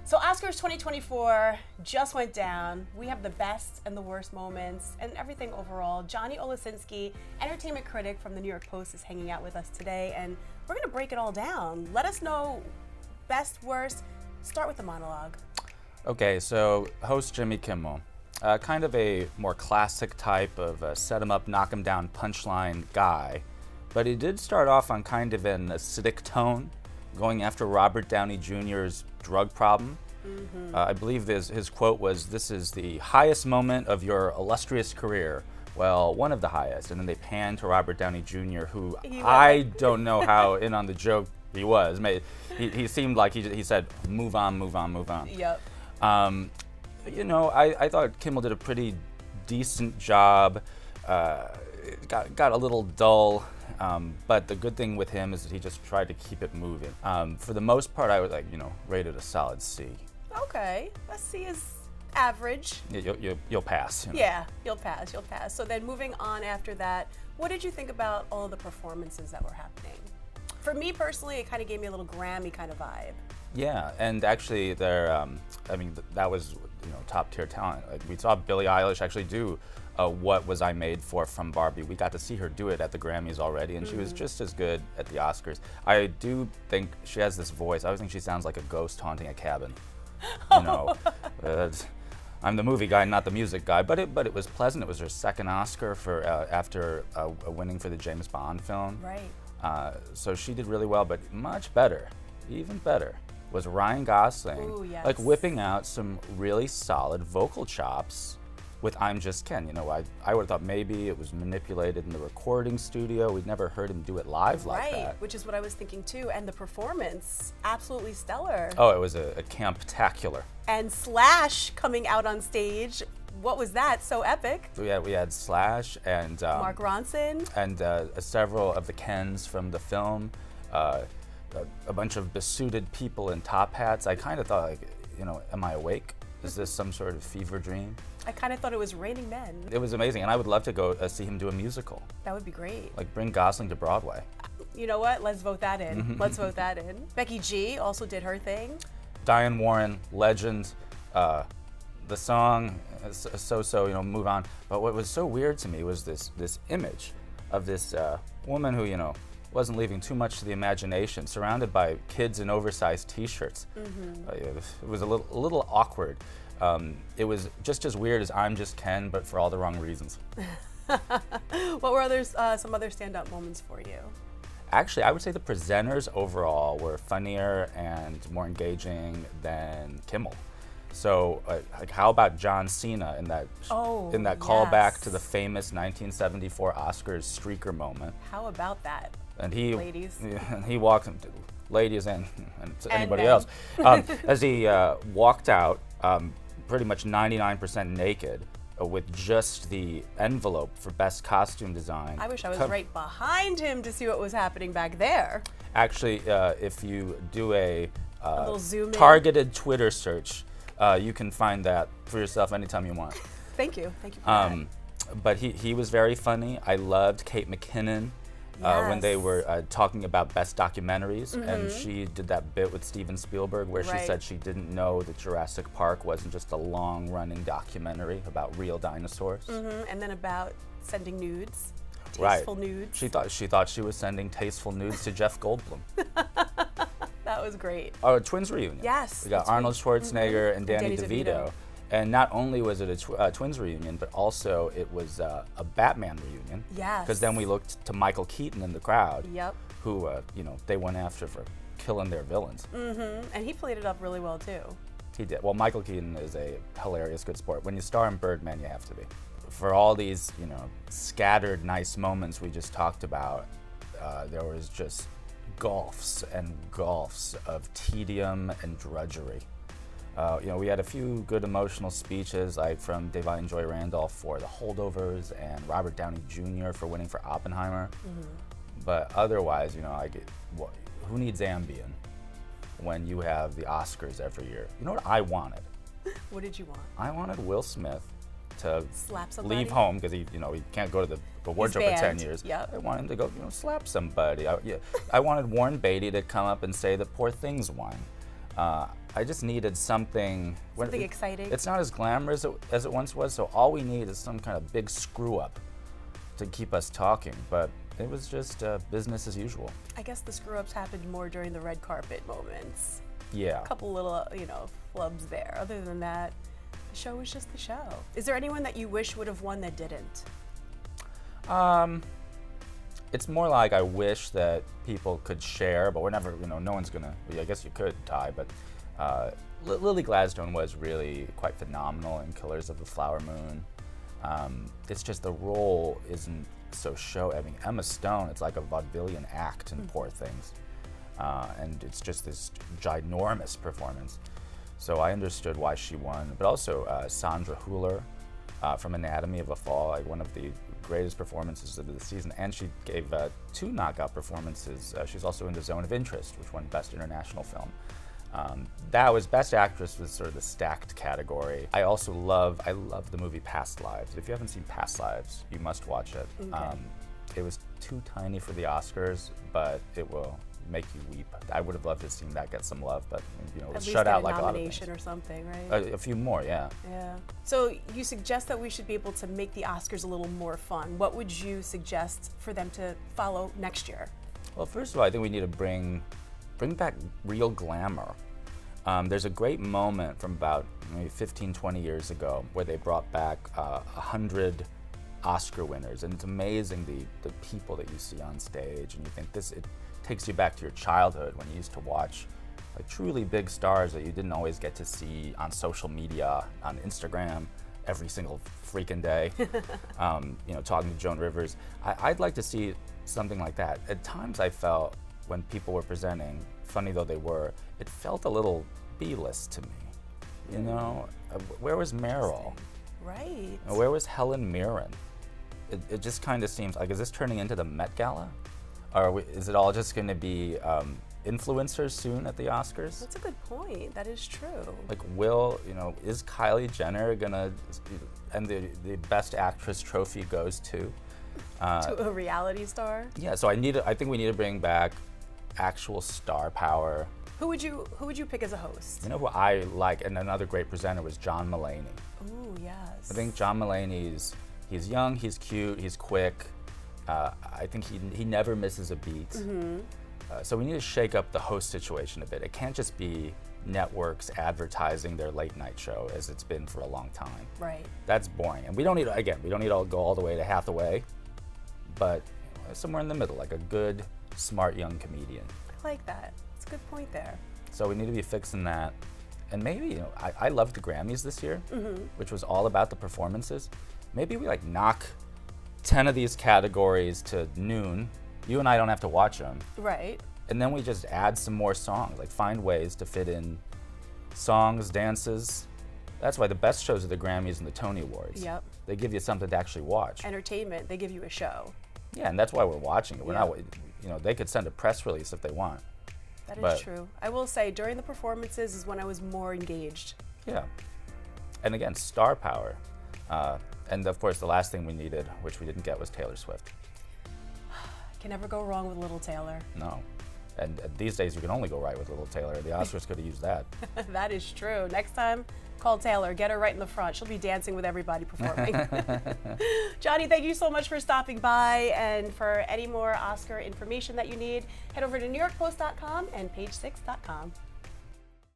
So Oscars 2024 just went down. We have the best and the worst moments and everything overall. Johnny Olasinski, entertainment critic from the New York Post, is hanging out with us today, and we're gonna break it all down. Let us know best, worst. Start with the monologue. Okay, so host Jimmy Kimmel, kind of a more classic type of set him up, knock him down punchline guy, but he did start off on kind of an acidic tone, going after Robert Downey Jr.'s drug problem. I believe his quote was, "This is the highest moment of your illustrious career." Well, one of the highest. And then they panned to Robert Downey Jr., who I don't know how in on the joke he was. He seemed like he said, "Move on, move on, move on." Yep. You know, I thought Kimmel did a pretty decent job. Got a little dull. But the good thing with him is that he just tried to keep it moving. For the most part, I would rated a solid C. Okay, a C is average. You'll pass. You know. Yeah, you'll pass. So then moving on after that, what did you think about all of the performances that were happening? For me personally, it kind of gave me a little Grammy kind of vibe. Yeah, and actually, that was top tier talent. Like, we saw Billie Eilish actually do What Was I Made For from Barbie. We got to see her do it at the Grammys already, and she was just as good at the Oscars. I do think she has this voice. I always think she sounds like a ghost haunting a cabin. You know, I'm the movie guy, not the music guy, but it was pleasant. It was her second Oscar for after winning for the James Bond film. Right. So she did really well, but much better, even better, was Ryan Gosling. Ooh, yes. Like whipping out some really solid vocal chops with I'm Just Ken. You know, I would have thought maybe it was manipulated in the recording studio. We'd never heard him do it live like that. Right, which is what I was thinking too. And the performance, absolutely stellar. Oh, it was a camp-tacular. And Slash coming out on stage, what was that? So epic. We had Slash and Mark Ronson. And several of the Kens from the film. A bunch of besuited people in top hats. I kind of thought, am I awake? Is this some sort of fever dream? I kind of thought it was Raining Men. It was amazing, and I would love to go see him do a musical. That would be great. Like, bring Gosling to Broadway. You know what? Let's vote that in. Let's vote that in. Becky G also did her thing. Diane Warren, legend. The song, so, move on. But what was so weird to me was this image of this woman who, wasn't leaving too much to the imagination, surrounded by kids in oversized T-shirts. It was a little awkward. It was just as weird as I'm Just Ken, but for all the wrong reasons. What were some other standout moments for you? Actually, I would say the presenters overall were funnier and more engaging than Kimmel. So, how about John Cena in that callback to the famous 1974 Oscars streaker moment? How about that? And ladies. He walked, ladies and anybody else, as he walked out, pretty much 99% naked, with just the envelope for best costume design. I wish I was right behind him to see what was happening back there. Actually, if you do a little zoom targeted Twitter search, you can find that for yourself anytime you want. Thank you for that. But he was very funny. I loved Kate McKinnon. When they were talking about best documentaries, and she did that bit with Steven Spielberg where she said she didn't know that Jurassic Park wasn't just a long-running documentary about real dinosaurs. And then about sending nudes, tasteful nudes. She thought she was sending tasteful nudes to Jeff Goldblum. That was great. Oh, a Twins reunion. Yes. We got Arnold Schwarzenegger and Danny DeVito. And not only was it a Twins reunion, but also it was a Batman reunion. Yes. Because then we looked to Michael Keaton in the crowd. Yep. Who, they went after for killing their villains. And he played it up really well, too. He did. Well, Michael Keaton is a hilarious good sport. When you star in Birdman, you have to be. For all these, scattered nice moments we just talked about, there was just gulfs and gulfs of tedium and drudgery. We had a few good emotional speeches, like from Divine Joy Randolph for The Holdovers and Robert Downey Jr. for winning for Oppenheimer. But otherwise, who needs Ambien when you have the Oscars every year? You know what I wanted? What did you want? I wanted Will Smith to slap somebody? Leave home because he can't go to the wardrobe for 10 years. Yep. I wanted him to go, slap somebody. I wanted Warren Beatty to come up and say that Poor Things won. I just needed something. Something exciting. It's not as glamorous as it once was, so all we need is some kind of big screw up to keep us talking. But it was just business as usual. I guess the screw-ups happened more during the red carpet moments. Yeah. A couple little, flubs there. Other than that, the show was just the show. Is there anyone that you wish would have won that didn't? It's more like I wish that people could share, but we're never, no one's gonna. I guess you could tie, but Lily Gladstone was really quite phenomenal in Killers of the Flower Moon. It's just the role isn't so show. I mean, Emma Stone, it's like a vaudevillian act in Poor Things, and it's just this ginormous performance. So I understood why she won, but also Sandra Hüller from Anatomy of a Fall, like one of the greatest performances of the season, and she gave 2 knockout performances. She's also in The Zone of Interest, which won Best International Film. That was Best Actress, was sort of the stacked category. I love the movie Past Lives. If you haven't seen Past Lives, you must watch it. Okay. It was too tiny for the Oscars, but it will make you weep. I would have loved to have seen that get some love, but it was shut out like a lot of things. At least get a nomination or something, right? A few more, yeah. Yeah. So you suggest that we should be able to make the Oscars a little more fun. What would you suggest for them to follow next year? Well, first of all, I think we need to bring back real glamour. There's a great moment from about maybe 15, 20 years ago where they brought back 100 Oscar winners, and it's amazing the people that you see on stage, and you think it takes you back to your childhood when you used to watch like truly big stars that you didn't always get to see on social media, on Instagram, every single freaking day. Talking to Joan Rivers. I'd like to see something like that. At times I felt when people were presenting, funny though they were, it felt a little B-list to me. Where was Meryl? Right. Where was Helen Mirren? It just kind of seems like, is this turning into the Met Gala? Or is it all just going to be influencers soon at the Oscars? That's a good point. That is true. Like, is Kylie Jenner gonna, and the Best Actress trophy goes to a reality star? Yeah. So I think we need to bring back actual star power. Who would you pick as a host? Who I like, and another great presenter was John Mulaney. Ooh, yes. I think John Mulaney's he's young, he's cute, he's quick. I think he never misses a beat. Mm-hmm. So we need to shake up the host situation a bit. It can't just be networks advertising their late night show as it's been for a long time. Right. That's boring. And we don't need to go all the way to Hathaway, but somewhere in the middle, like a good, smart young comedian. I like that. That's a good point there. So we need to be fixing that. And maybe, I loved the Grammys this year, which was all about the performances. Maybe we knock 10 of these categories to noon. You and I don't have to watch them. Right. And then we just add some more songs, find ways to fit in songs, dances. That's why the best shows are the Grammys and the Tony Awards. Yep. They give you something to actually watch. Entertainment, they give you a show. Yeah, and that's why we're watching it. We're not, they could send a press release if they want. That is true. I will say, during the performances is when I was more engaged. Yeah. And again, star power. And of course, the last thing we needed, which we didn't get, was Taylor Swift. Can never go wrong with Little Taylor. No. And these days, you can only go right with Little Taylor. The Oscars could have used that. That is true. Next time, call Taylor. Get her right in the front. She'll be dancing with everybody performing. Johnny, thank you so much for stopping by. And for any more Oscar information that you need, head over to NewYorkPost.com and Page6.com.